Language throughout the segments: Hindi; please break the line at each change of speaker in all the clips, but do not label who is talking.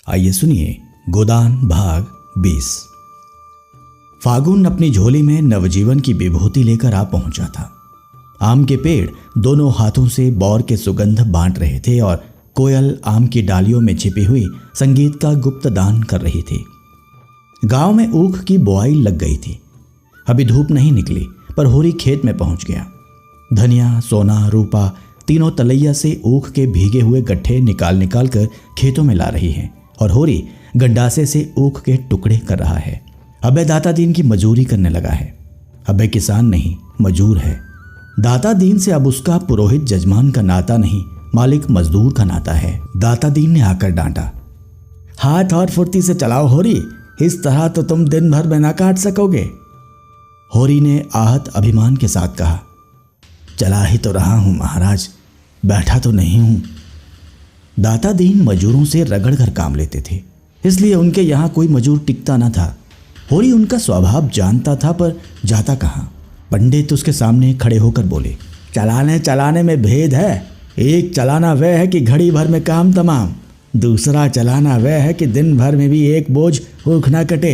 आइए सुनिए गोदान भाग 20। फागुन अपनी झोली में नवजीवन की विभूति लेकर आ पहुंचा था। आम के पेड़ दोनों हाथों से बौर के सुगंध बांट रहे थे और कोयल आम की डालियों में छिपी हुई संगीत का गुप्त दान कर रही थी। गांव में ऊख की बुआई लग गई थी। अभी धूप नहीं निकली पर होरी खेत में पहुंच गया। धनिया, सोना, रूपा तीनों तलैया से ऊख के भीगे हुए गट्ठे निकाल निकाल कर खेतों में ला रही हैं और होरी गंडासे से ऊख के टुकड़े कर रहा है। अबे दाता दीन की मजूरी करने लगा है। अबे किसान नहीं, मजूर है। दाता दीन से अब उसका पुरोहित जजमान का नाता नहीं, मालिक मजदूर का नाता है। दाता दीन ने आकर डांटा, हाथ और फुर्ती से चलाओ होरी, इस तरह तो तुम दिन भर में ना काट सकोगे। होरी ने आहत अभिमान के साथ कहा, चला ही तो रहा हूं महाराज, बैठा तो नहीं हूं। दाता दीन मजूरों से रगड़ कर काम लेते थे, इसलिए उनके यहाँ कोई मजूर टिकता न था। होरी उनका स्वभाव जानता था पर जाता कहाँ। पंडित उसके सामने खड़े होकर बोले, चलाने चलाने में भेद है। एक चलाना वह है कि घड़ी भर में काम तमाम, दूसरा चलाना वह है कि दिन भर में भी एक बोझ ऊख न कटे।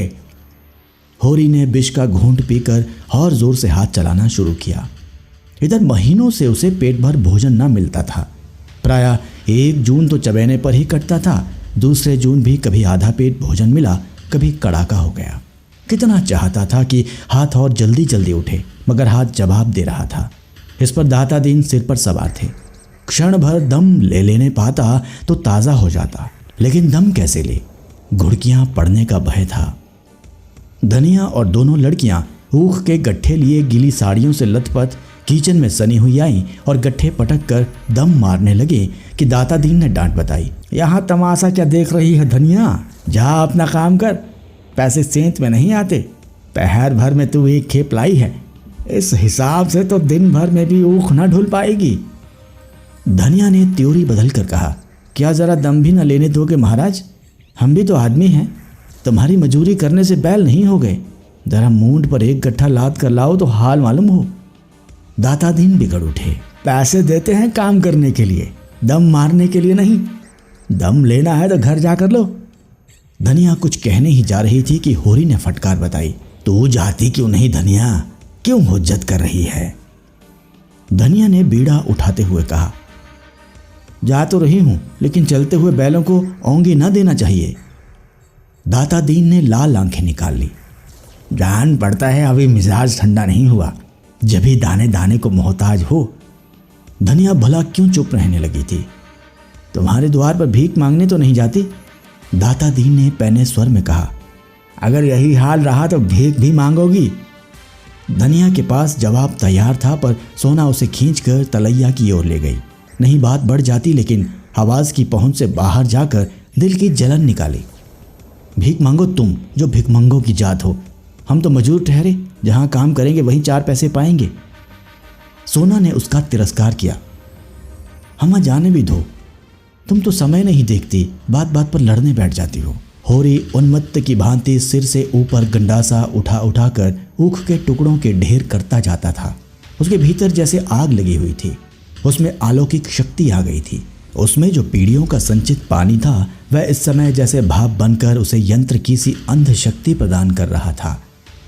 होरी ने विष का घूंट पीकर और जोर से हाथ चलाना शुरू किया। इधर महीनों से उसे पेट भर भोजन न मिलता था। प्रायः 1 जून तो चबैने पर ही कटता था, दूसरे जून भी कभी आधा पेट भोजन मिला, कभी कड़ाका हो गया। कितना चाहता था कि हाथ और जल्दी जल्दी उठे, मगर हाथ जवाब दे रहा था। इस पर दाता दीन सिर पर सवार थे। क्षण भर दम ले लेने पाता तो ताज़ा हो जाता, लेकिन दम कैसे ले, घुड़कियां पड़ने का भय था। धनिया और दोनों लड़कियां ऊख के गट्ठे लिए गीली साड़ियों से लथपथ किचन में सनी हुई आई और गट्ठे पटक कर दम मारने लगे कि दाता दीन ने डांट बताई, यहाँ तमाशा क्या देख रही है धनिया, जा अपना काम कर, पैसे सेंत में नहीं आते। पहर भर में तू एक खेप लाई है, इस हिसाब से तो दिन भर में भी ऊख न ढुल पाएगी। धनिया ने त्योरी बदल कर कहा, क्या जरा दम भी न लेने दोगे महाराज, हम भी तो आदमी हैं, तुम्हारी मजूरी करने से बैल नहीं हो गए। जरा मूंड पर एक गट्ठा लाद कर लाओ तो हाल मालूम हो। दाता दीन बिगड़ उठे, पैसे देते हैं काम करने के लिए, दम मारने के लिए नहीं। दम लेना है तो घर जाकर लो। धनिया कुछ कहने ही जा रही थी कि होरी ने फटकार बताई, तू जाती क्यों नहीं धनिया, क्यों हुज्जत कर रही है। धनिया ने बीड़ा उठाते हुए कहा, जा तो रही हूं, लेकिन चलते हुए बैलों को औंगी न देना चाहिए। दाता दीन ने लाल आंखें निकाल ली, जान पड़ता है अभी मिजाज ठंडा नहीं हुआ, जब भी दाने दाने को मोहताज हो। धनिया भला क्यों चुप रहने लगी थी। तुम्हारे द्वार पर भीख मांगने तो नहीं जाती। दाता दीन ने पैने स्वर में कहा, अगर यही हाल रहा तो भीख भी मांगोगी। धनिया के पास जवाब तैयार था पर सोना उसे खींचकर तलैया की ओर ले गई। नहीं बात बढ़ जाती, लेकिन आवाज की पहुंच से बाहर जाकर दिल की जलन निकाली। भीख मांगो तुम जो भिखमंगों की जात हो, हम तो मजूर ठहरे, जहां काम करेंगे वहीं 4 पैसे पाएंगे। सोना ने उसका तिरस्कार किया, हमें जाने भी दो, तुम तो समय नहीं देखती, बात बात पर लड़ने बैठ जाती हो। होरी उन्मत्त की भांति सिर से ऊपर गंडासा उठा उठाकर ऊख के टुकड़ों के ढेर करता जाता था। उसके भीतर जैसे आग लगी हुई थी, उसमें अलौकिक शक्ति आ गई थी। उसमें जो पीढ़ियों का संचित पानी था वह इस समय जैसे भाप बनकर उसे यंत्र की सी अंध शक्ति प्रदान कर रहा था।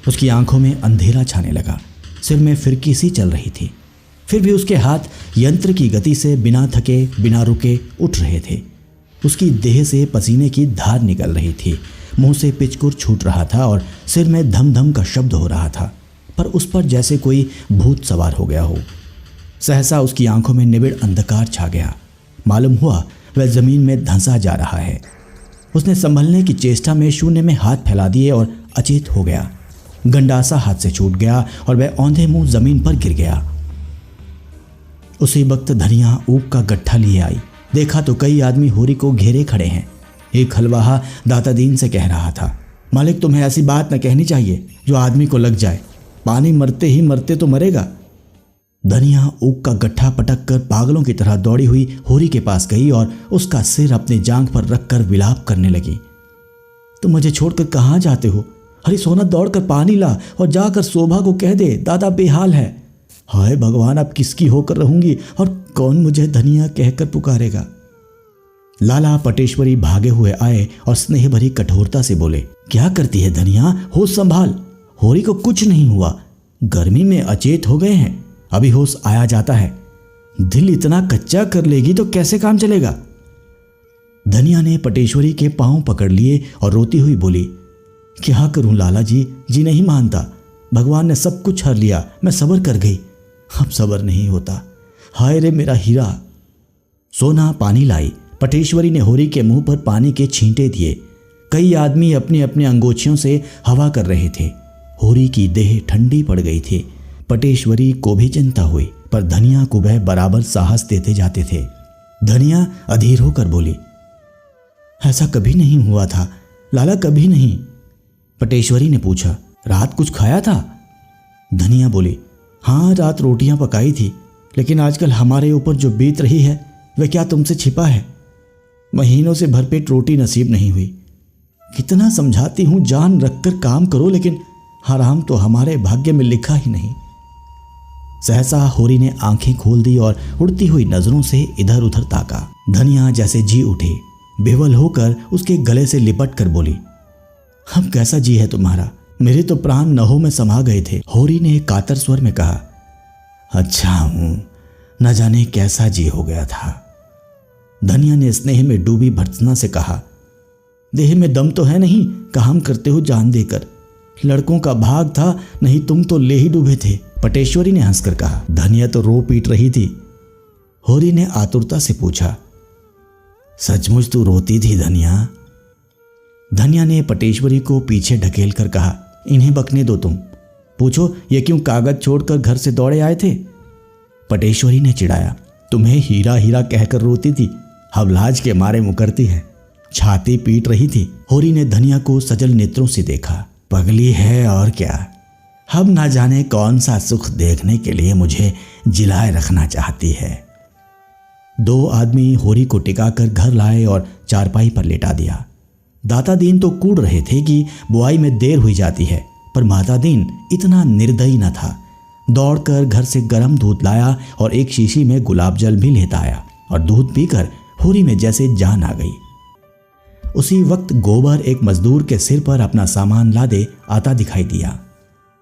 उसकी आंखों में अंधेरा छाने लगा, सिर में फिरकी सी चल रही थी, फिर भी उसके हाथ यंत्र की गति से बिना थके बिना रुके उठ रहे थे। उसकी देह से पसीने की धार निकल रही थी, मुंह से पिचकुर छूट रहा था और सिर में धम धम का शब्द हो रहा था, पर उस पर जैसे कोई भूत सवार हो गया हो। सहसा उसकी आंखों में निबिड़ अंधकार छा गया। मालूम हुआ वह जमीन में धंसा जा रहा है। उसने संभलने की चेष्टा में शून्य में हाथ फैला दिए और अचेत हो गया। गंडासा हाथ से छूट गया और वह औंधे मुंह जमीन पर गिर गया। उसी वक्त धनिया ऊख का गट्ठा लिए आई। देखा तो कई आदमी होरी को घेरे खड़े हैं। एक हलवाहा दाता दीन से कह रहा था, मालिक तुम्हें ऐसी बात न कहनी चाहिए जो आदमी को लग जाए, पानी मरते ही मरते तो मरेगा। धनिया ऊख का गट्ठा पटक कर पागलों की तरह दौड़ी हुई होरी के पास गई और उसका सिर अपनी जांघ पर रखकर विलाप करने लगी। तुम मुझे छोड़कर कहाँ जाते हो? हरी सोना दौड़कर पानी ला और जाकर शोभा को कह दे दादा बेहाल है। हाय भगवान, अब किसकी होकर रहूंगी और कौन मुझे धनिया कहकर पुकारेगा। लाला पटेश्वरी भागे हुए आए और स्नेह भरी कठोरता से बोले, क्या करती है धनिया, होश संभाल, होरी को कुछ नहीं हुआ, गर्मी में अचेत हो गए हैं, अभी होश आया जाता है, दिल इतना कच्चा कर लेगी तो कैसे काम चलेगा। धनिया ने पटेश्वरी के पांव पकड़ लिए और रोती हुई बोली, क्या करूं लाला जी, जी नहीं मानता, भगवान ने सब कुछ हर लिया, मैं सब्र कर गई, अब सब्र नहीं होता, हाय रे मेरा हीरा। सोना पानी लाई। पटेश्वरी ने होरी के मुंह पर पानी के छींटे दिए। कई आदमी अपने अपने अंगोछियों से हवा कर रहे थे। होरी की देह ठंडी पड़ गई थी। पटेश्वरी को भी चिंता हुई, पर धनिया को वह बराबर साहस देते जाते थे। धनिया अधीर होकर बोली, ऐसा कभी नहीं हुआ था लाला, कभी नहीं। पटेश्वरी ने पूछा, रात कुछ खाया था? धनिया बोली, हाँ रात रोटियां पकाई थी, लेकिन आजकल हमारे ऊपर जो बीत रही है वह क्या तुमसे छिपा है। महीनों से भरपेट रोटी नसीब नहीं हुई। कितना समझाती हूं जान रखकर काम करो, लेकिन हराम तो हमारे भाग्य में लिखा ही नहीं। सहसा होरी ने आंखें खोल दी और उड़ती हुई नजरों से इधर उधर ताका। धनिया जैसे जी उठे, बेवल होकर उसके गले से लिपट कर बोली, अब कैसा जी है तुम्हारा, मेरे तो प्राण नहों में समा गए थे। होरी ने कातर स्वर में कहा, अच्छा हूं, न जाने कैसा जी हो गया था। धनिया ने स्नेह में डूबी भर्त्सना से कहा, देह में दम तो है नहीं, काम करते हो जान देकर, लड़कों का भाग था, नहीं तुम तो ले ही डूबे थे। पटेश्वरी ने हंसकर कहा। धनिया तो रो पीट रही थी। होरी ने आतुरता से पूछा, सचमुच तू रोती थी धनिया? धनिया ने पटेश्वरी को पीछे ढकेल कर कहा, इन्हें बकने दो, तुम पूछो ये क्यों कागज छोड़कर घर से दौड़े आए थे। पटेश्वरी ने चिढ़ाया, तुम्हें हीरा हीरा कहकर रोती थी, अब लाज के मारे मुकरती है। छाती पीट रही थी। होरी ने धनिया को सजल नेत्रों से देखा, पगली है और क्या, अब ना जाने कौन सा सुख देखने के लिए मुझे जिलाए रखना चाहती है। दो आदमी होरी को टिकाकर घर लाए और चारपाई पर लेटा दिया। दाता दीन तो कूड़ रहे थे कि बुआई में देर हुई जाती है, पर माता दीन इतना निर्दयी न था। दौड़कर घर से गर्म दूध लाया और एक शीशी में गुलाब जल भी लेता आया, और दूध पीकर होरी में जैसे जान आ गई। उसी वक्त गोबर एक मजदूर के सिर पर अपना सामान लादे आता दिखाई दिया।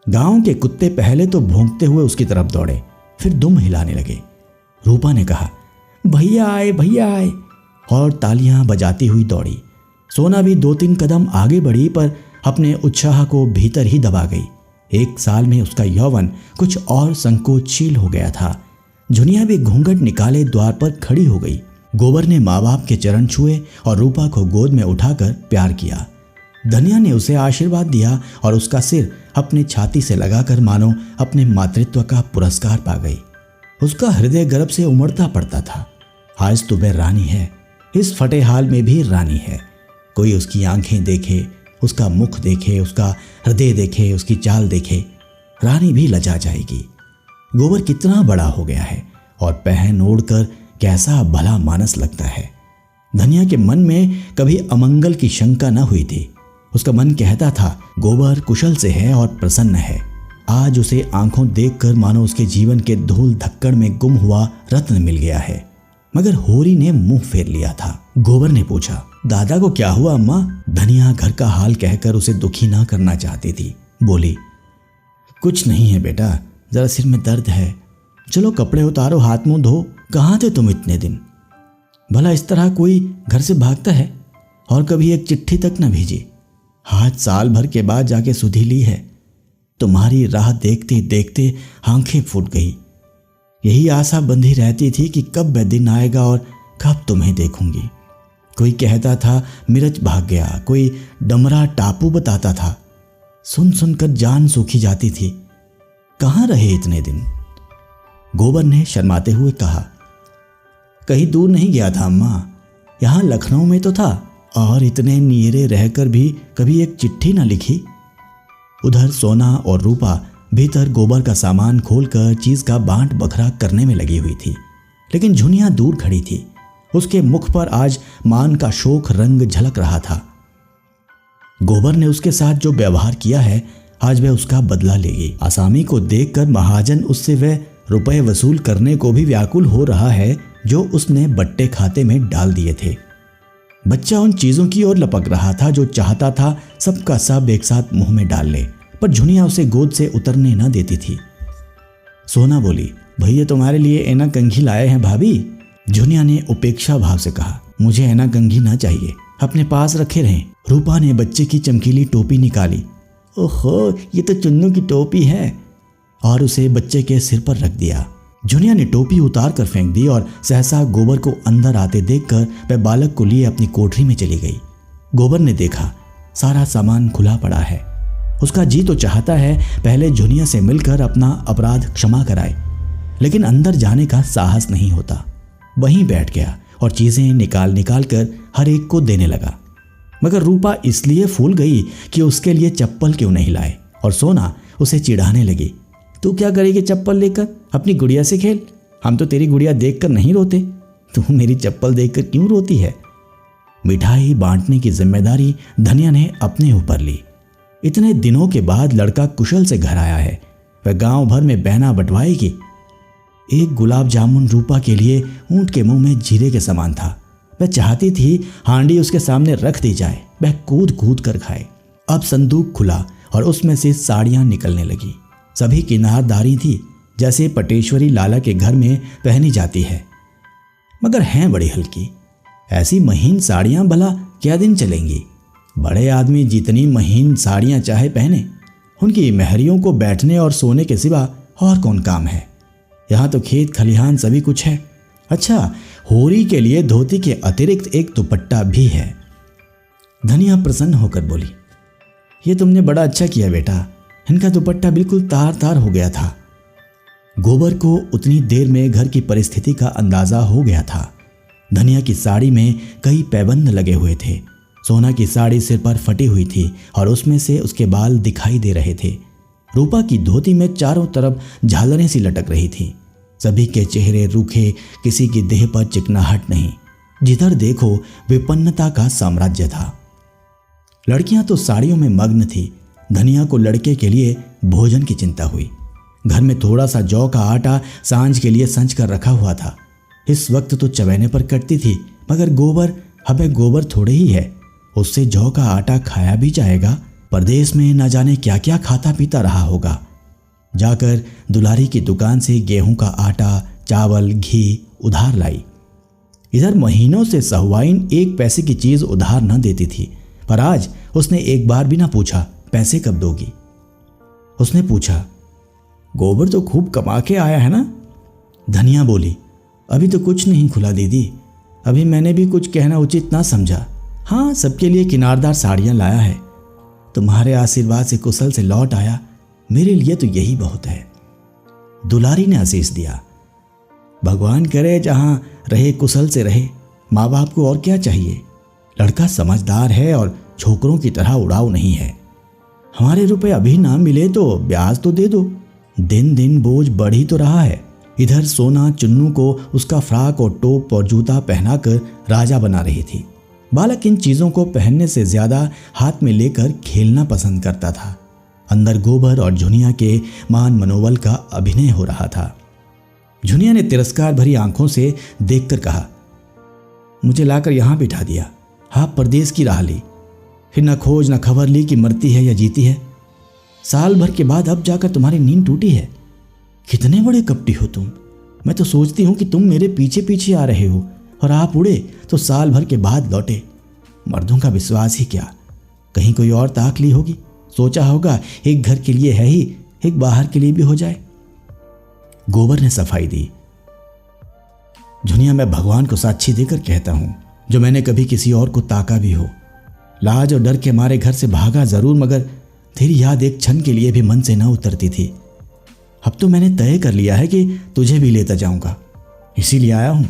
गांव के कुत्ते पहले तो भौंकते हुए उसकी तरफ दौड़े, फिर दुम हिलाने लगे। रूपा ने कहा, भैया आए, भैया आए, और तालियां बजाती हुई दौड़ी। सोना भी 2-3 कदम आगे बढ़ी, पर अपने उत्साह को भीतर ही दबा गई। 1 साल में उसका यौवन कुछ और संकोचशील हो गया था। झुनिया भी घूंघट निकाले द्वार पर खड़ी हो गई। गोबर ने माँ बाप के चरण छुए और रूपा को गोद में उठाकर प्यार किया। धनिया ने उसे आशीर्वाद दिया और उसका सिर अपने छाती से लगाकर मानो अपने मातृत्व का पुरस्कार पा गई। उसका हृदय गर्भ से उमड़ता पड़ता था। आज तो वह रानी है, इस फटे हाल में भी रानी है। कोई उसकी आंखें देखे, उसका मुख देखे, उसका हृदय देखे, उसकी चाल देखे, रानी भी लजा जाएगी। गोबर कितना बड़ा हो गया है और पहन ओढ़कर कैसा भला मानस लगता है। धनिया के मन में कभी अमंगल की शंका न हुई थी। उसका मन कहता था गोबर कुशल से है और प्रसन्न है। आज उसे आंखों देखकर मानो उसके जीवन के धूल धक्कड़ में गुम हुआ रत्न मिल गया है। मगर होरी ने मुंह फेर लिया था। गोबर ने पूछा, दादा को क्या हुआ अम्मा? धनिया घर का हाल कहकर उसे दुखी ना करना चाहती थी। बोली, कुछ नहीं है बेटा, जरा सिर में दर्द है। चलो कपड़े उतारो, हाथ मुंह धो। कहाँ थे तुम इतने दिन? भला इस तरह कोई घर से भागता है? और कभी एक चिट्ठी तक न भेजी। आज साल भर के बाद जाके सुधी ली है। तुम्हारी राह देखते देखते आंखें फूट गई। यही आशा बंधी रहती थी कि कब वह दिन आएगा और कब तुम्हें देखूंगी। कोई कहता था मिर्च भाग गया, कोई डमरा टापू बताता था। सुन सुनकर जान सूखी जाती थी। कहाँ रहे इतने दिन? गोबर ने शर्माते हुए कहा, कहीं दूर नहीं गया था अम्मा, यहाँ लखनऊ में तो था। और इतने नीरे रहकर भी कभी एक चिट्ठी न लिखी। उधर सोना और रूपा भीतर गोबर का सामान खोलकर चीज का बांट बखरा करने में लगी हुई थी, लेकिन झुनिया दूर खड़ी थी। उसके मुख पर आज मान का शोक रंग झलक रहा था। गोबर ने उसके साथ जो व्यवहार किया है, आज वह उसका बदला लेगी। आसामी को देखकर महाजन उससे वह रुपए वसूल करने को भी व्याकुल हो रहा है जो उसने बट्टे खाते में डाल दिए थे। बच्चा उन चीजों की ओर लपक रहा था जो चाहता था सबका सब एक साथ मुंह में डाल ले, पर झुनिया उसे गोद से उतरने न देती थी। सोना बोली, भैया तुम्हारे लिए ऐना कंघी लाए हैं भाभी। झुनिया ने उपेक्षा भाव से कहा, मुझे ऐना कंघी ना चाहिए, अपने पास रखे रहें। रूपा ने बच्चे की चमकीली टोपी निकाली। ओहो, ये तो चुन्नू की टोपी है, और उसे बच्चे के सिर पर रख दिया। झुनिया ने टोपी उतार कर फेंक दी और सहसा गोबर को अंदर आते देखकर वह बालक को लिए अपनी कोठरी में चली गई। गोबर ने देखा सारा सामान खुला पड़ा है। उसका जी तो चाहता है पहले झुनिया से मिलकर अपना अपराध क्षमा कराए, लेकिन अंदर जाने का साहस नहीं होता। वहीं बैठ गया और चीजें निकाल निकाल कर हर एक को देने लगा। मगर रूपा इसलिए फूल गई कि उसके लिए चप्पल क्यों नहीं लाए, और सोना उसे चिढ़ाने लगी। तू क्या करेगी चप्पल लेकर, अपनी गुड़िया से खेल। हम तो तेरी गुड़िया देखकर नहीं रोते, तू मेरी चप्पल देखकर क्यों रोती है। मिठाई बांटने की जिम्मेदारी धनिया ने अपने ऊपर ली। इतने दिनों के बाद लड़का कुशल से घर आया है, वह गांव भर में बहना बंटवाएगी। एक गुलाब जामुन रूपा के लिए ऊंट के मुंह में जीरे के समान था। वह चाहती थी हांडी उसके सामने रख दी जाए, वह कूद कूद कर खाए। अब संदूक खुला और उसमें से साड़ियां निकलने लगी। सभी किनारदारी थी, जैसे पटेश्वरी लाला के घर में पहनी जाती है, मगर हैं बड़ी हल्की। ऐसी महीन साड़ियां भला क्या दिन चलेंगी। बड़े आदमी जितनी महीन साड़ियां चाहे पहने, उनकी महरियों को बैठने और सोने के सिवा और कौन काम है। यहाँ तो खेत खलिहान सभी कुछ है। अच्छा, होरी के लिए धोती के अतिरिक्त एक दुपट्टा भी है। धनिया प्रसन्न होकर बोली, ये तुमने बड़ा अच्छा किया बेटा, इनका दुपट्टा बिल्कुल तार तार हो गया था। गोबर को उतनी देर में घर की परिस्थिति का अंदाजा हो गया था। धनिया की साड़ी में कई पैबंद लगे हुए थे। सोना की साड़ी सिर पर फटी हुई थी और उसमें से उसके बाल दिखाई दे रहे थे। रूपा की धोती में चारों तरफ झालरें सी लटक रही थी। सभी के चेहरे रूखे, किसी की देह पर चिकनाहट नहीं। जिधर देखो विपन्नता का साम्राज्य था। लड़कियां तो साड़ियों में मग्न थी। धनिया को लड़के के लिए भोजन की चिंता हुई। घर में थोड़ा सा जौ का आटा सांझ के लिए संच कर रखा हुआ था। इस वक्त तो चवैने पर कटती थी, मगर गोबर, हमें गोबर थोड़े ही है, उससे जौ का आटा खाया भी जाएगा। परदेश में न जाने क्या क्या खाता पीता रहा होगा। जाकर दुलारी की दुकान से गेहूं का आटा, चावल, घी उधार लाई। इधर महीनों से सहुआइन 1 पैसे की चीज उधार न देती थी, पर आज उसने एक बार भी ना पूछा पैसे कब दोगी। उसने पूछा, गोबर तो खूब कमा के आया है ना। धनिया बोली, अभी तो कुछ नहीं खुला दीदी, अभी मैंने भी कुछ कहना उचित ना समझा। हाँ, सबके लिए किनारदार साड़ियां लाया है। तुम्हारे आशीर्वाद से कुशल से लौट आया, मेरे लिए तो यही बहुत है। दुलारी ने आशीष दिया। भगवान करे जहां रहे कुशल से रहे, माँ बाप को और क्या चाहिए। लड़का समझदार है और छोकरों की तरह उड़ाऊ नहीं है। हमारे रुपए अभी ना मिले तो ब्याज तो दे दो, दिन दिन बोझ बढ़ ही तो रहा है। इधर सोना चुन्नू को उसका फ्राक और टोप और जूता पहनाकर राजा बना रही थी। बालक इन चीजों को पहनने से ज्यादा हाथ में लेकर खेलना पसंद करता था। अंदर गोबर और झुनिया के मान मनोबल का अभिनय हो रहा था। झुनिया ने तिरस्कार भरी आंखों से देखकर कहा, मुझे लाकर यहां बिठा दिया, आप परदेश की राह ली, फिर न खोज न खबर ली कि मरती है या जीती है। साल भर के बाद अब जाकर तुम्हारी नींद टूटी है। कितने बड़े कपटी हो तुम। मैं तो सोचती हूं कि तुम मेरे पीछे पीछे आ रहे हो और आप उड़े तो साल भर के बाद लौटे। मर्दों का विश्वास ही क्या, कहीं कोई और ताक ली होगी, सोचा होगा एक घर के लिए है ही, एक बाहर के लिए भी हो जाए। गोबर ने सफाई दी। झुनिया, मैं भगवान को साक्षी देकर कहता हूं, जो मैंने कभी किसी और को ताका भी हो, लाज और डर के मारे घर से भागा जरूर, मगर तेरी याद एक क्षण के लिए भी मन से न उतरती थी। अब तो मैंने तय कर लिया है कि तुझे भी लेता जाऊंगा, इसीलिए आया हूं।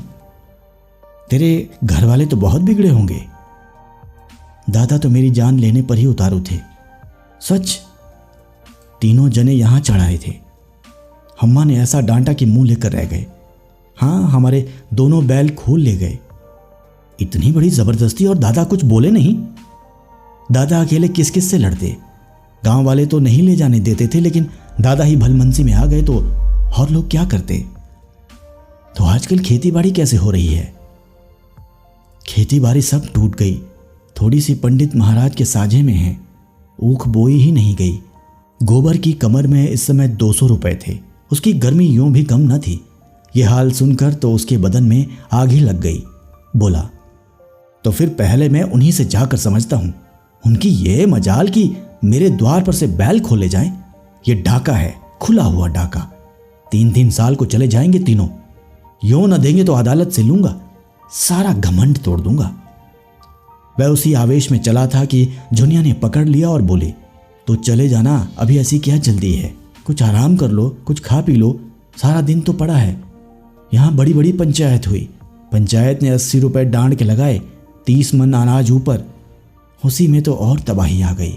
तेरे घर वाले तो बहुत बिगड़े होंगे। दादा तो मेरी जान लेने पर ही उतारू थे। सच, तीनों जने यहां चढ़ाए थे। अम्मा ने ऐसा डांटा कि मुंह लेकर रह गए। हाँ, हमारे दोनों बैल खोल ले गए। इतनी बड़ी जबरदस्ती और दादा कुछ बोले नहीं। दादा अकेले किस किस से लड़ते, गांव वाले तो नहीं ले जाने देते थे, लेकिन दादा ही भलमनसी में आ गए तो और लोग क्या करते। तो आजकल खेती बाड़ी कैसे हो रही है? खेती बाड़ी सब टूट गई। थोड़ी सी पंडित महाराज के साझे में है, ऊख बोई ही नहीं गई। गोबर की कमर में इस समय 200 रुपए थे। उसकी गर्मी यूं भी कम न थी। ये हाल सुनकर तो उसके बदन में आग ही लग गई। बोला, तो फिर पहले मैं उन्हीं से जाकर समझता हूं। उनकी ये मजाल कि मेरे द्वार पर से बैल खोले जाएं। ये डाका है, खुला हुआ डाका। 3-3 साल को चले जाएंगे तीनों। यूं न देंगे तो अदालत से लूंगा, सारा घमंड तोड़ दूंगा। वह उसी आवेश में चला था कि झुनिया ने पकड़ लिया और बोले, तो चले जाना, अभी ऐसी क्या जल्दी है? कुछ आराम कर लो, कुछ खा पी लो, सारा दिन तो पड़ा है। यहाँ बड़ी बड़ी पंचायत हुई। पंचायत ने 80 रुपए डांड के लगाए, 30 मन अनाज ऊपर। उसी में तो और तबाही आ गई।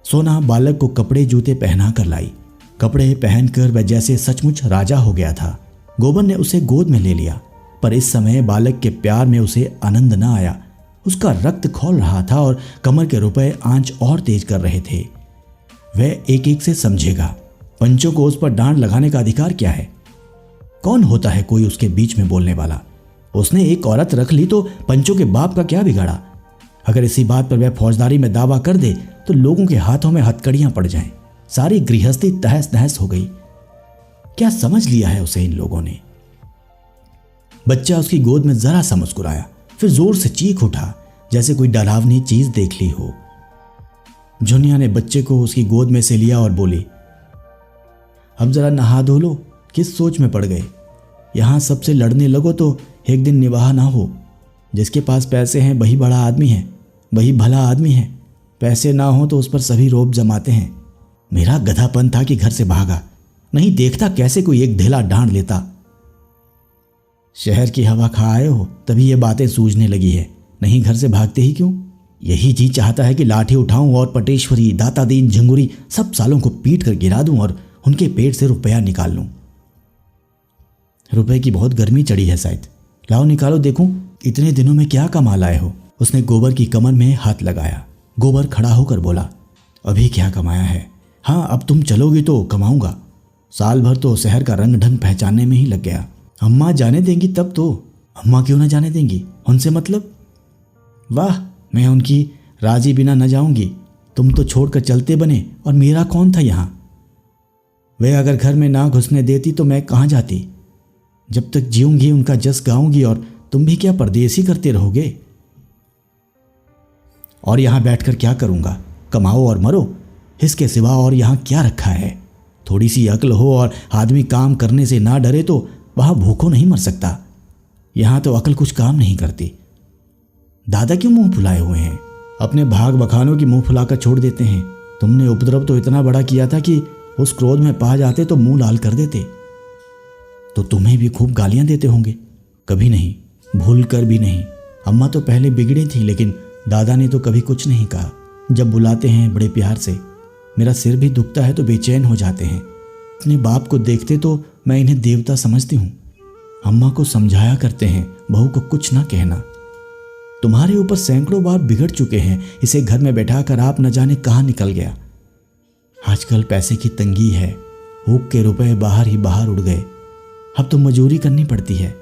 सोना बालक को कपड़े जूते पहना कर लाई। कपड़े पहनकर वह जैसे सचमुच राजा हो गया था। गोबर ने उसे गोद में ले लिया, पर इस समय बालक के प्यार में उसे आनंद न आया। उसका रक्त खौल रहा था और कमर के रुपए आंच और तेज कर रहे थे। वह एक एक से समझेगा। पंचों को उस पर डांड लगाने का अधिकार क्या है? कौन होता है कोई उसके बीच में बोलने वाला? उसने एक औरत रख ली तो पंचों के बाप का क्या बिगाड़ा? अगर इसी बात पर वह फौजदारी में दावा कर दे तो लोगों के हाथों में हथकड़ियां पड़ जाएं। सारी गृहस्थी तहस नहस हो गई। क्या समझ लिया है उसे इन लोगों ने? बच्चा उसकी गोद में जरा सा मुस्कुराया, फिर जोर से चीख उठा जैसे कोई डरावनी चीज देख ली हो। झुनिया ने बच्चे को उसकी गोद में से लिया और बोली, अब जरा नहा धो लो। किस सोच में पड़ गए? यहां सबसे लड़ने लगो तो एक दिन निवाह ना हो। जिसके पास पैसे हैं वही बड़ा आदमी है, वही भला आदमी है। पैसे ना हो तो उस पर सभी रोब जमाते हैं। मेरा गधापन था कि घर से भागा, नहीं देखता कैसे कोई एक ढेला डांड लेता। शहर की हवा खा आए हो तभी ये बातें सूझने लगी है, नहीं घर से भागते ही क्यों? यही जी चाहता है कि लाठी उठाऊं और पटेश्वरी, दातादीन, झंगुरी सब सालों को पीट कर गिरा दूं और उनके पेट से रुपया निकाल लूं। रुपए की बहुत गर्मी चढ़ी है शायद, लाओ निकालो देखूं इतने दिनों में क्या कमा लाए हो। उसने गोबर की कमर में हाथ लगाया। गोबर खड़ा होकर बोला, अभी क्या कमाया है? हाँ, अब तुम चलोगी तो कमाऊंगा। साल भर तो शहर का रंग ढंग पहचानने में ही लग गया। अम्मा जाने देंगी तब तो। अम्मा क्यों ना जाने देंगी? उनसे मतलब? वाह, मैं उनकी राजी बिना न जाऊंगी। तुम तो छोड़कर चलते बने और मेरा कौन था यहाँ? वे अगर घर में ना घुसने देती तो मैं कहाँ जाती? जब तक जीऊंगी उनका जस गाऊंगी और तुम भी क्या परदेसी करते रहोगे? और यहां बैठकर क्या करूंगा? कमाओ और मरो, इसके सिवा और यहां क्या रखा है? थोड़ी सी अक्ल हो और आदमी काम करने से ना डरे तो वहां भूखों नहीं मर सकता। यहां तो अक्ल कुछ काम नहीं करती। दादा क्यों मुंह फुलाए हुए हैं? अपने भाग बखानों की मुंह फुलाकर छोड़ देते हैं। तुमने उपद्रव तो इतना बड़ा किया था कि उस क्रोध में पा जाते तो मुंह लाल कर देते। तो तुम्हें भी खूब गालियां देते होंगे? कभी नहीं, भूल कर भी नहीं। अम्मा तो पहले बिगड़ी थी लेकिन दादा ने तो कभी कुछ नहीं कहा। जब बुलाते हैं बड़े प्यार से, मेरा सिर भी दुखता है तो बेचैन हो जाते हैं। अपने बाप को देखते तो मैं इन्हें देवता समझती हूँ। अम्मा को समझाया करते हैं, बहू को कुछ ना कहना। तुम्हारे ऊपर सैकड़ों बार बिगड़ चुके हैं, इसे घर में बैठाकर आप न जाने कहाँ निकल गया। आजकल पैसे की तंगी है, ऊख के रुपए बाहर ही बाहर उड़ गए। अब तो मजूरी करनी पड़ती है।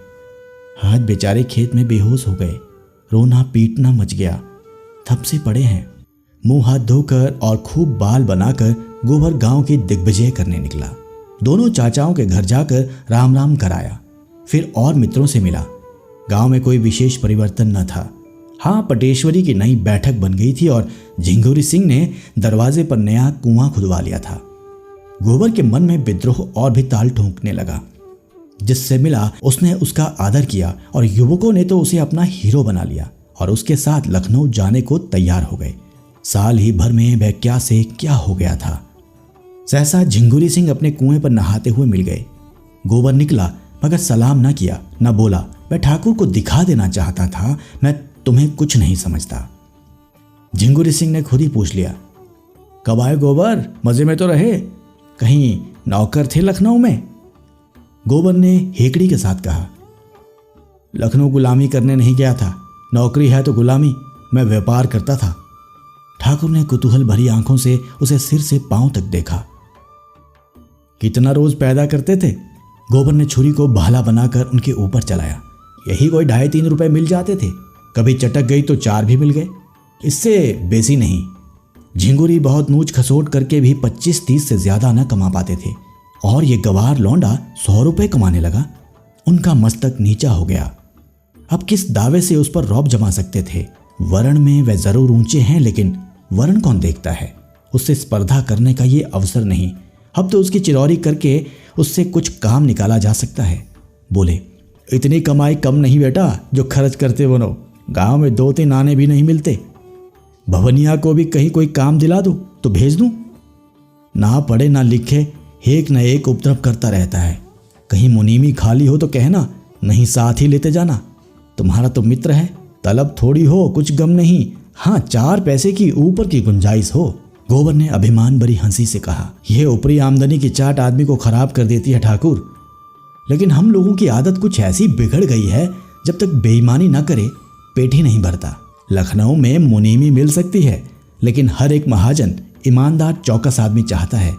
आज बेचारे खेत में बेहोश हो गए, रोना पीटना मच गया, थप से पड़े हैं। मुंह हाथ धोकर और खूब बाल बनाकर गोबर गांव की दिग्विजय करने निकला। दोनों चाचाओं के घर जाकर राम राम कराया, फिर और मित्रों से मिला। गांव में कोई विशेष परिवर्तन न था। हाँ, पटेश्वरी की नई बैठक बन गई थी और झिंगुरी सिंह ने दरवाजे पर नया कुआं खुदवा लिया था। गोबर के मन में विद्रोह और भी ताल ठोंकने लगा। जिससे मिला उसने उसका आदर किया और युवकों ने तो उसे अपना हीरो बना लिया और उसके साथ लखनऊ जाने को तैयार हो गए। साल ही भर में वह क्या से क्या हो गया था। सहसा झिंगुरी सिंह अपने कुएं पर नहाते हुए मिल गए। गोबर निकला मगर सलाम न किया न बोला। मैं ठाकुर को दिखा देना चाहता था, मैं तुम्हें कुछ नहीं समझता। झिंगुरी सिंह ने खुद ही पूछ लिया, कब आए गोबर? मजे में तो रहे? कहीं नौकर थे लखनऊ में? गोबर ने हेकड़ी के साथ कहा, लखनऊ गुलामी करने नहीं गया था। नौकरी है तो गुलामी, मैं व्यापार करता था। ठाकुर ने कुतूहल भरी आंखों से उसे सिर से पांव तक देखा। कितना रोज पैदा करते थे? गोबर ने छुरी को भाला बनाकर उनके ऊपर चलाया। यही कोई 2.5-3 रुपए मिल जाते थे। कभी चटक गई तो 4 भी मिल गए, इससे बेसी नहीं। झिंगुरी बहुत नूच खसोट करके भी 25-30 से ज्यादा न कमा पाते थे, और ये गवार लौंडा 100 रुपए कमाने लगा। उनका मस्तक नीचा हो गया। अब किस दावे से उस पर रौब जमा सकते थे? वर्ण में वे जरूर ऊंचे हैं, लेकिन वर्ण कौन देखता है? उससे स्पर्धा करने का ये अवसर नहीं। अब तो उसकी चिरौरी करके उससे कुछ काम निकाला जा सकता है। बोले, इतनी कमाई कम नहीं बेटा जो खर्च करते बनो। गांव में 2-3 आने भी नहीं मिलते। भवनिया को भी कहीं कोई काम दिला दो तो भेज दूं। ना पढ़े ना लिखे, एक न एक उपद्रव करता रहता है। कहीं मुनीमी खाली हो तो कहना, नहीं साथ ही लेते जाना। तुम्हारा तो मित्र है, तलब थोड़ी हो, कुछ गम नहीं। हाँ, 4 पैसे की ऊपर की गुंजाइश हो। गोबर ने अभिमान भरी हंसी से कहा, यह ऊपरी आमदनी की चाट आदमी को खराब कर देती है ठाकुर। लेकिन हम लोगों की आदत कुछ ऐसी बिगड़ गई है, जब तक बेईमानी न करे पेट ही नहीं भरता। लखनऊ में मुनीमी मिल सकती है, लेकिन हर एक महाजन ईमानदार चौकस आदमी चाहता है।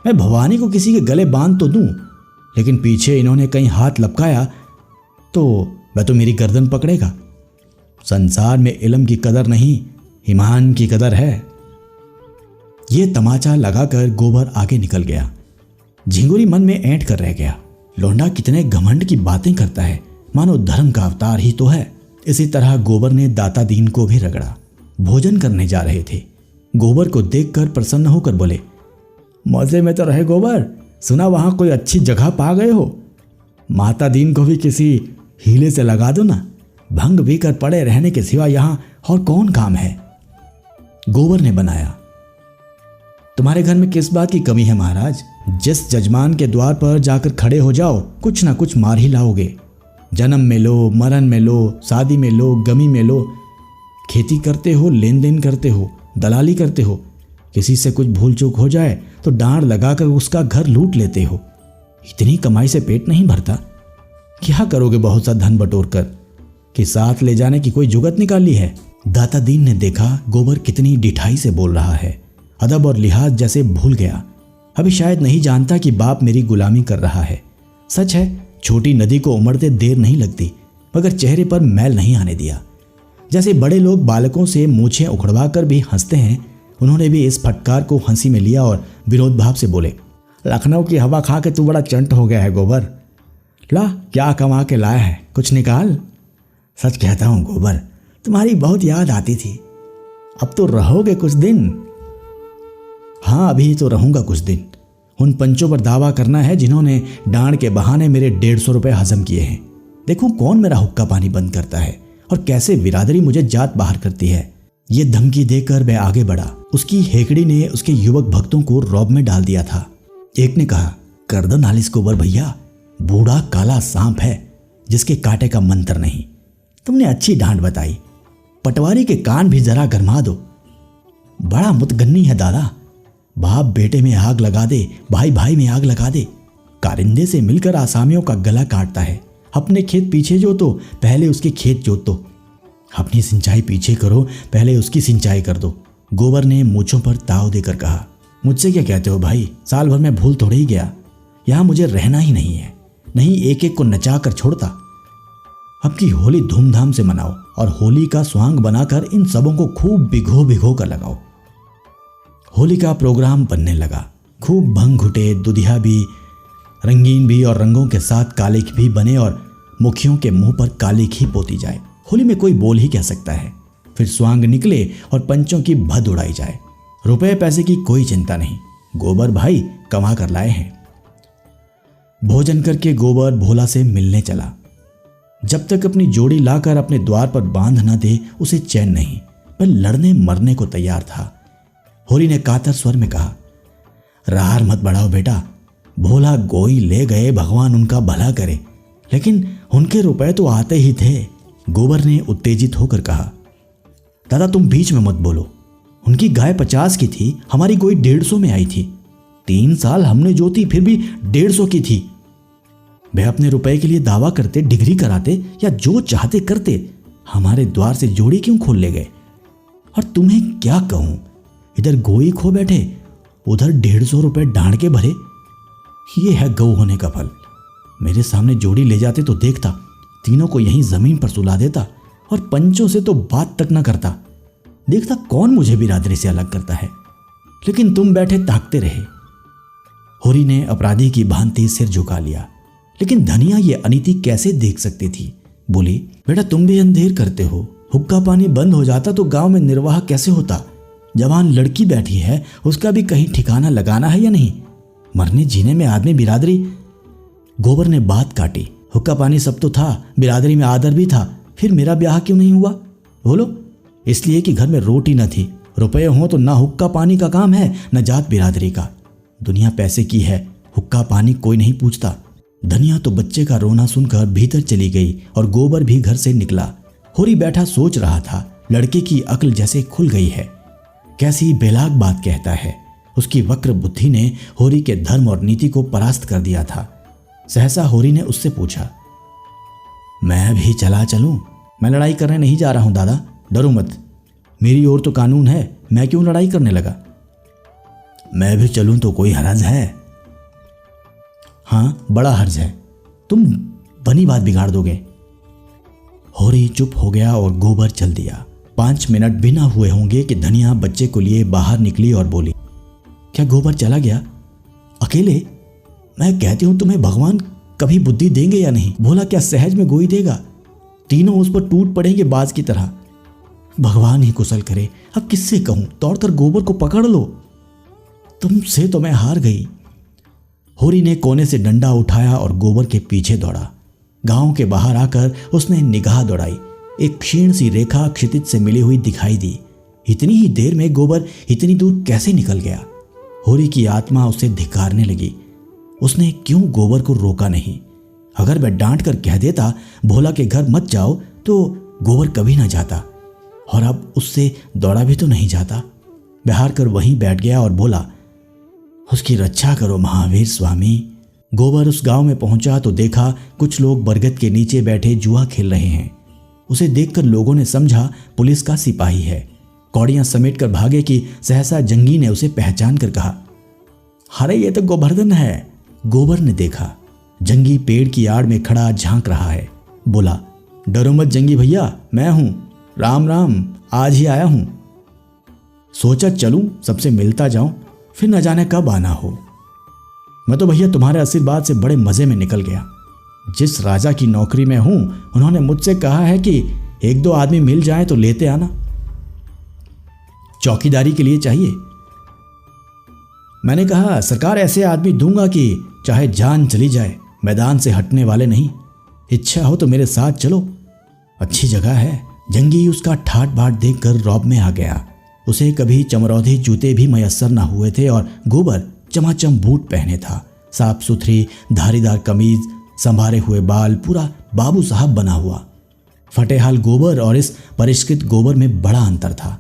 मैं भवानी को किसी के गले बांध तो दूं, लेकिन पीछे इन्होंने कहीं हाथ लपकाया तो वह तो मेरी गर्दन पकड़ेगा। संसार में इल्म की कदर नहीं, ईमान की कदर है। ये तमाचा लगाकर गोबर आगे निकल गया। झिंगुरी मन में ऐंठ कर रह गया। लौंडा कितने घमंड की बातें करता है, मानो धर्म का अवतार ही तो है। इसी तरह गोबर ने दाता दीन को भी रगड़ा। भोजन करने जा रहे थे। गोबर को देखकर प्रसन्न होकर बोले, मौजे में तो रहे गोबर, सुना वहां कोई अच्छी जगह पा गए हो। माता दीन को भी किसी हीले से लगा दो ना। भंग भी कर पड़े रहने के सिवा यहां और कौन काम है? गोबर ने बनाया, तुम्हारे घर में किस बात की कमी है महाराज? जिस जजमान के द्वार पर जाकर खड़े हो जाओ, कुछ ना कुछ मार ही लाओगे। जन्म में लो, मरण में लो, शादी में लो, गमी में लो। खेती करते हो, लेन देन करते हो, दलाली करते हो। किसी से कुछ भूल चूक हो जाए तो डांड लगाकर उसका घर लूट लेते हो। इतनी कमाई से पेट नहीं भरता। क्या करोगे बहुत सा धन बटोर कर? कि साथ ले जाने की कोई जुगत निकाल ली है? दाता दीन ने देखा गोबर कितनी डिठाई से बोल रहा है। अदब और लिहाज जैसे भूल गया। अभी शायद नहीं जानता कि बाप मेरी गुलामी कर रहा है। सच है, छोटी नदी को उमड़ते देर नहीं लगती, मगर चेहरे पर मैल नहीं आने दिया। जैसे बड़े लोग बालकों से मूछें उखड़वा कर भी हंसते हैं, उन्होंने भी इस फटकार को हंसी में लिया और विरोध भाव से बोले, लखनऊ की हवा खा के तू बड़ा चंट हो गया है गोबर। ला, क्या कमा के लाया है, कुछ निकाल। सच कहता हूँ गोबर, तुम्हारी बहुत याद आती थी। अब तो रहोगे कुछ दिन? हाँ, अभी तो रहूंगा कुछ दिन। उन पंचों पर दावा करना है जिन्होंने डांड के बहाने मेरे 150 रुपए हजम किए हैं। देखूं कौन मेरा हुक्का पानी बंद करता है और कैसे बिरादरी मुझे जात बाहर करती है। ये धमकी देकर वह आगे बढ़ा। उसकी हेकड़ी ने उसके युवक भक्तों को रौब में डाल दिया था। एक ने कहा, कर दो नालिश गोबर भैया, बूढ़ा काला सांप है जिसके कांटे का मंत्र नहीं। तुमने अच्छी डांट बताई, पटवारी के कान भी जरा गरमा दो। बड़ा मुतगन्नी है दादा। बाप बेटे में आग लगा दे, भाई भाई में आग लगा दे। कारिंदे से मिलकर आसामियों का गला काटता है। अपने खेत पीछे जोतो, पहले उसके खेत जोतो। अपनी सिंचाई पीछे करो, पहले उसकी सिंचाई कर दो। गोबर ने मूंछों पर ताव देकर कहा, मुझसे क्या कहते हो भाई? साल भर में भूल थोड़े ही गया। यहां मुझे रहना ही नहीं है, नहीं एक एक को नचा कर छोड़ता। अब की होली धूमधाम से मनाओ और होली का स्वांग बनाकर इन सबों को खूब भिगो भिगो कर लगाओ। होली का प्रोग्राम बनने लगा। खूब भंग घुटे, दुधिया भी, रंगीन भी और रंगों के साथ कालिक भी बने और मुखियों के मुंह पर कालिक ही पोती जाए। होली में कोई बोल ही कह सकता है। फिर स्वांग निकले और पंचों की भद उड़ाई जाए। रुपए पैसे की कोई चिंता नहीं, गोबर भाई कमा कर लाए हैं। भोजन करके गोबर भोला से मिलने चला। जब तक अपनी जोड़ी लाकर अपने द्वार पर बांध न दे उसे चैन नहीं। वह लड़ने मरने को तैयार था। होली ने कातर स्वर में कहा, रार मत बढ़ाओ बेटा, भोला गोई ले गए, भगवान उनका भला करे, लेकिन उनके रुपए तो आते ही थे। गोबर ने उत्तेजित होकर कहा, दादा तुम बीच में मत बोलो। उनकी गाय 50 की थी, हमारी गोई 150 में आई थी। 3 साल हमने जोती, फिर भी 150 की थी। वह अपने रुपए के लिए दावा करते, डिग्री कराते या जो चाहते करते, हमारे द्वार से जोड़ी क्यों खोल ले गए? और तुम्हें क्या कहूं, इधर गोई खो बैठे, उधर 150 रुपए डांड के भरे। ये है गऊ होने का फल। मेरे सामने जोड़ी ले जाते तो देखता, तीनों को यहीं जमीन पर सुला देता और पंचों से तो बात तक ना करता। देखता कौन मुझे बिरादरी से अलग करता है, लेकिन तुम बैठे ताकते रहे। होरी ने अपराधी की भांति सिर झुका लिया, लेकिन धनिया ये अनीति कैसे देख सकती थी। बोली, बेटा तुम भी अंधेर करते हो। हुक्का पानी बंद हो जाता तो गांव में निर्वाह कैसे होता? जवान लड़की बैठी है, उसका भी कहीं ठिकाना लगाना है या नहीं? मरने जीने में आदमी बिरादरी। गोबर ने बात काटी, हुक्का पानी सब तो था, बिरादरी में आदर भी था, फिर मेरा ब्याह क्यों नहीं हुआ? बोलो। इसलिए कि घर में रोटी न थी। रुपए हों तो ना हुक्का पानी का काम है, न जात बिरादरी का। दुनिया पैसे की है, हुक्का पानी कोई नहीं पूछता। धनिया तो बच्चे का रोना सुनकर भीतर चली गई और गोबर भी घर से निकला। होरी बैठा सोच रहा था, लड़के की अक्ल जैसे खुल गई है। कैसी बेलाग बात कहता है। उसकी वक्र बुद्धि ने होरी के धर्म और नीति को परास्त कर दिया था। सहसा होरी ने उससे पूछा, मैं भी चला चलूं? मैं लड़ाई करने नहीं जा रहा हूं दादा, डरो मत। मेरी ओर तो कानून है, मैं क्यों लड़ाई करने लगा? मैं भी चलूं तो कोई हर्ज है? हाँ, बड़ा हर्ज है। तुम बनी बात बिगाड़ दोगे। होरी चुप हो गया और गोबर चल दिया। 5 मिनट भी ना हुए होंगे कि धनिया बच्चे को लिए बाहर निकली और बोली, क्या गोबर चला गया अकेले? मैं कहती हूं तुम्हें भगवान कभी बुद्धि देंगे या नहीं? भोला क्या सहज में गोई देगा? तीनों उस पर टूट पड़ेंगे बाज की तरह। भगवान ही कुशल करे। अब किससे कहूं? दौड़कर गोबर को पकड़ लो। तुमसे तो मैं हार गई। होरी ने कोने से डंडा उठाया और गोबर के पीछे दौड़ा। गांव के बाहर आकर उसने निगाह दौड़ाई। एक क्षीण सी रेखा क्षितिज से मिली हुई दिखाई दी। इतनी ही देर में गोबर इतनी दूर कैसे निकल गया? होरी की आत्मा उसे धिक्कारने लगी। उसने क्यों गोबर को रोका नहीं? अगर वह डांट कर कह देता भोला के घर मत जाओ तो गोबर कभी ना जाता, और अब उससे दौड़ा भी तो नहीं जाता। बहार कर वहीं बैठ गया और बोला, उसकी रक्षा करो महावीर स्वामी। गोबर उस गांव में पहुंचा तो देखा कुछ लोग बरगद के नीचे बैठे जुआ खेल रहे हैं। उसे देखकर लोगों ने समझा पुलिस का सिपाही है। कौड़ियां समेट कर भागे कि सहसा जंगी ने उसे पहचान कर कहा, अरे ये तो गोवर्धन है। गोबर ने देखा जंगी पेड़ की आड़ में खड़ा झांक रहा है। बोला, डरो मत जंगी भैया, मैं हूं। राम राम, आज ही आया हूं। सोचा चलूं, सबसे मिलता जाऊं, फिर न जाने कब आना हो। मैं तो भैया तुम्हारे आशीर्वाद से बड़े मजे में निकल गया। जिस राजा की नौकरी में हूं, उन्होंने मुझसे कहा है कि 1-2 आदमी मिल जाए तो लेते आना। चौकीदारी के लिए चाहिए। मैंने कहा, सरकार ऐसे आदमी दूंगा कि चाहे जान चली जाए, मैदान से हटने वाले नहीं। इच्छा हो तो मेरे साथ चलो, अच्छी जगह है। जंगी उसका ठाट बाट देखकर रौब में आ गया। उसे कभी चमरौधे जूते भी मयस्सर न हुए थे और गोबर चमाचम बूट पहने था। साफ सुथरी धारीदार कमीज, संभारे हुए बाल, पूरा बाबू साहब बना हुआ। फटेहाल गोबर और इस परिष्कृत गोबर में बड़ा अंतर था।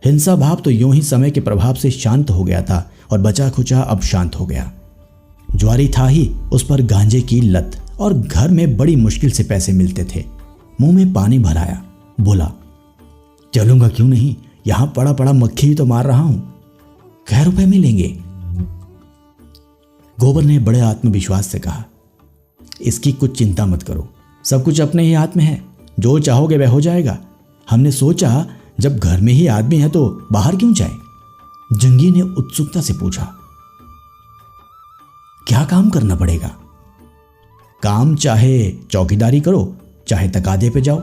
हिंसा भाव तो यूं ही समय के प्रभाव से शांत हो गया था और बचा खुचा अब शांत हो गया। ज्वारी था ही उस पर गांजे की लत, और घर में बड़ी मुश्किल से पैसे मिलते थे। मुंह में पानी भराया, बोला, चलूंगा क्यों नहीं, यहां पड़ा पड़ा मक्खी ही तो मार रहा हूं। कै रुपए मिलेंगे? गोबर ने बड़े आत्मविश्वास से कहा, इसकी कुछ चिंता मत करो, सब कुछ अपने ही हाथ में है। जो चाहोगे वह हो जाएगा। हमने सोचा जब घर में ही आदमी है तो बाहर क्यों जाए? जंगी ने उत्सुकता से पूछा, क्या काम करना पड़ेगा? काम चाहे चौकीदारी करो, चाहे तकादे पे जाओ।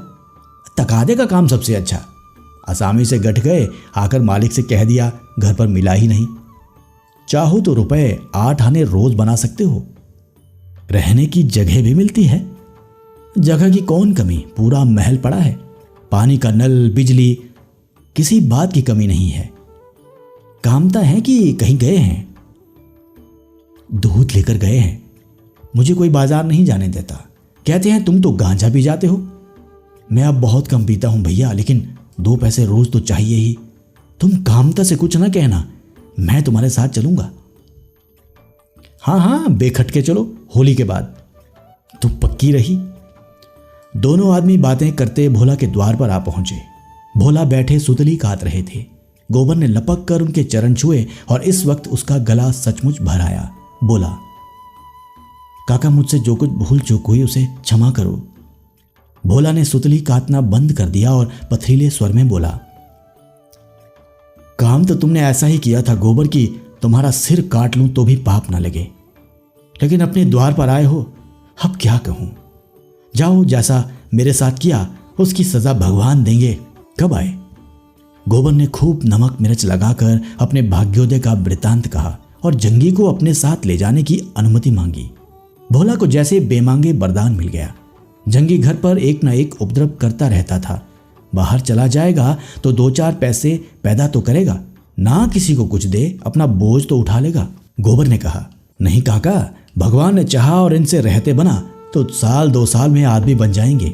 तकादे का काम सबसे अच्छा। आसामी से गठ गए, आकर मालिक से कह दिया घर पर मिला ही नहीं। चाहो तो रुपए 8 आने रोज बना सकते हो। रहने की जगह भी मिलती है। जगह की कौन कमी, पूरा महल पड़ा है। पानी का नल, बिजली, किसी बात की कमी नहीं है। कामता है कि कहीं गए हैं? दूध लेकर गए हैं। मुझे कोई बाजार नहीं जाने देता। कहते हैं तुम तो गांजा भी जाते हो। मैं अब बहुत कम पीता हूं भैया, लेकिन 2 पैसे रोज तो चाहिए ही। तुम कामता से कुछ ना कहना, मैं तुम्हारे साथ चलूंगा। हाँ हाँ, बेखटके चलो, होली के बाद। तुम पक्की रही। दोनों आदमी बातें करते भोला के द्वार पर आ पहुंचे। भोला बैठे सुतली काट रहे थे। गोबर ने लपक कर उनके चरण छुए और इस वक्त उसका गला सचमुच भर आया। बोला, काका मुझसे जो कुछ भूल चूक हुई उसे क्षमा करो। भोला ने सुतली काटना बंद कर दिया और पथरीले स्वर में बोला, काम तो तुमने ऐसा ही किया था गोबर की तुम्हारा सिर काट लूं तो भी पाप ना लगे, लेकिन अपने द्वार पर आए हो, अब क्या कहूं। जाओ, जैसा मेरे साथ किया उसकी सजा भगवान देंगे। कब आए? गोबर ने खूब नमक मिर्च लगाकर अपने भाग्योदय का वृतांत कहा और जंगी को अपने साथ ले जाने की अनुमति मांगी। भोला को जैसे बेमांगे वरदान मिल गया। जंगी घर पर एक न एक उपद्रव करता रहता था। बाहर चला जाएगा तो 2-4 पैसे पैदा तो करेगा, ना किसी को कुछ दे, अपना बोझ तो उठा लेगा। गोबर ने कहा, नहीं काका, भगवान ने चाहा और इनसे रहते बना तो 1-2 साल में आदमी बन जाएंगे।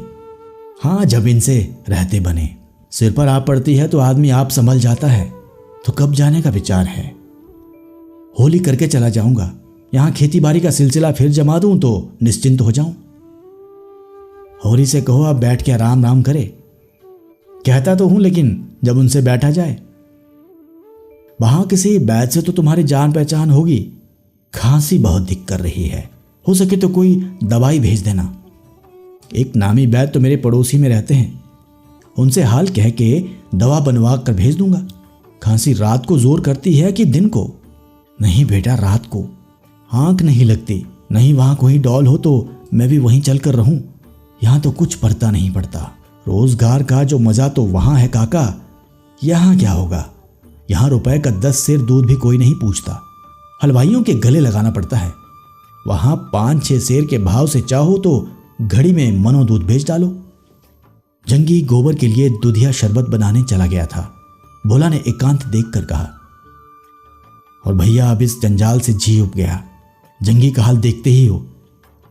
हाँ, जब इनसे रहते बने। सिर पर आप पड़ती है तो आदमी आप संभल जाता है। तो कब जाने का विचार है? होली करके चला जाऊंगा। यहां खेती बाड़ी का सिलसिला फिर जमा दूं तो निश्चिंत हो जाऊं। होरी से कहो आप बैठ के आराम राम करे। कहता तो हूं, लेकिन जब उनसे बैठा जाए। वहां किसी वैद्य से तो तुम्हारी जान पहचान होगी। खांसी बहुत दिक्कत कर रही है, हो सके तो कोई दवाई भेज देना। एक नामी वैद्य तो मेरे पड़ोसी में रहते हैं, उनसे हाल कह के दवा बनवा कर भेज दूंगा। खांसी रात को जोर करती है कि दिन को? नहीं बेटा, रात को। आंख नहीं लगती। नहीं वहां कोई डॉल हो तो मैं भी वहीं चल कर रहूं। यहां तो कुछ पड़ता नहीं पड़ता। रोजगार का जो मजा तो वहां है काका, यहां क्या होगा? यहां रुपए का 10 सेर दूध भी कोई नहीं पूछता, हलवाइयों के गले लगाना पड़ता है। वहां 5-6 सेर के भाव से चाहो तो घड़ी में मनो दूध बेच डालो। जंगी गोबर के लिए दूधिया शरबत बनाने चला गया था। भोला ने एकांत देखकर कहा, और भैया अब इस जंजाल से जी उब गया। जंगी का हाल देखते ही हो,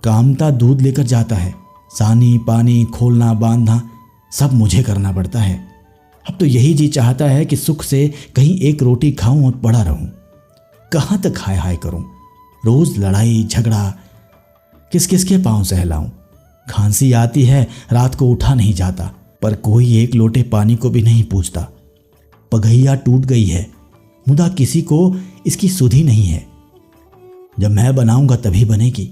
कामता दूध लेकर जाता है, सानी पानी खोलना बांधना सब मुझे करना पड़ता है। अब तो यही जी चाहता है कि सुख से कहीं एक रोटी खाऊं और पड़ा रहूं। कहां तक हाय हाय करूं? रोज लड़ाई झगड़ा, किस किस के पांव सहलाऊं। खांसी आती है, रात को उठा नहीं जाता, पर कोई एक लोटे पानी को भी नहीं पूछता। पगहिया टूट गई है, मुदा किसी को इसकी सुधि नहीं है। जब मैं बनाऊंगा तभी बनेगी।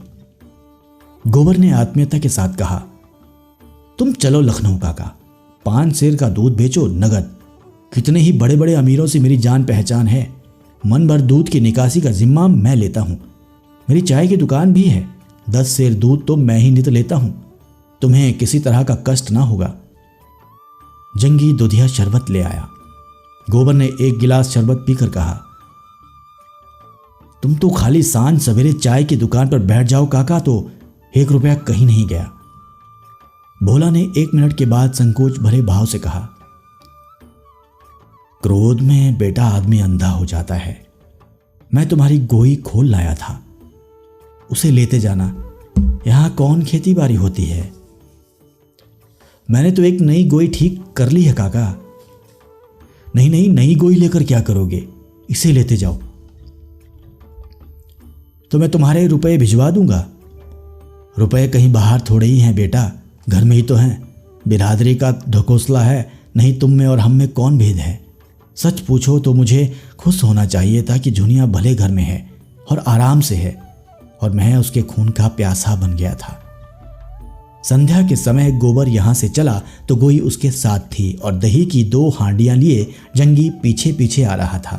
गोबर ने आत्मीयता के साथ कहा, तुम चलो लखनऊ काका, 5 सेर का दूध बेचो नगद। कितने ही बड़े बड़े अमीरों से मेरी जान पहचान है। मन भर दूध की निकासी का जिम्मा मैं लेता हूं। मेरी चाय की दुकान भी है। 10 सेर दूध तो मैं ही नित लेता हूं। तुम्हें किसी तरह का कष्ट ना होगा। जंगी दूधिया शरबत ले आया। गोबर ने एक गिलास शरबत पीकर कहा, तुम तो खाली सांझ सवेरे चाय की दुकान पर बैठ जाओ काका तो 1 रुपया कहीं नहीं गया। भोला ने 1 मिनट के बाद संकोच भरे भाव से कहा, क्रोध में बेटा आदमी अंधा हो जाता है। मैं तुम्हारी गोई खोल लाया था, उसे लेते जाना। यहां कौन खेती बाड़ी होती है? मैंने तो एक नई गोई ठीक कर ली है काका। नहीं नहीं, नई गोई लेकर क्या करोगे? इसे लेते जाओ। तो मैं तुम्हारे रुपए भिजवा दूंगा। रुपए कहीं बाहर थोड़े ही हैं बेटा, घर में ही तो हैं। बिरादरी का ढकोसला है, नहीं तुम में और हम में कौन भेद है? सच पूछो तो मुझे खुश होना चाहिए था कि जुनिया भले घर में है और आराम से है, और मैं उसके खून का प्यासा बन गया था। संध्या के समय गोबर यहां से चला तो गोई उसके साथ थी और दही की 2 हांडियां लिए जंगी पीछे पीछे आ रहा था।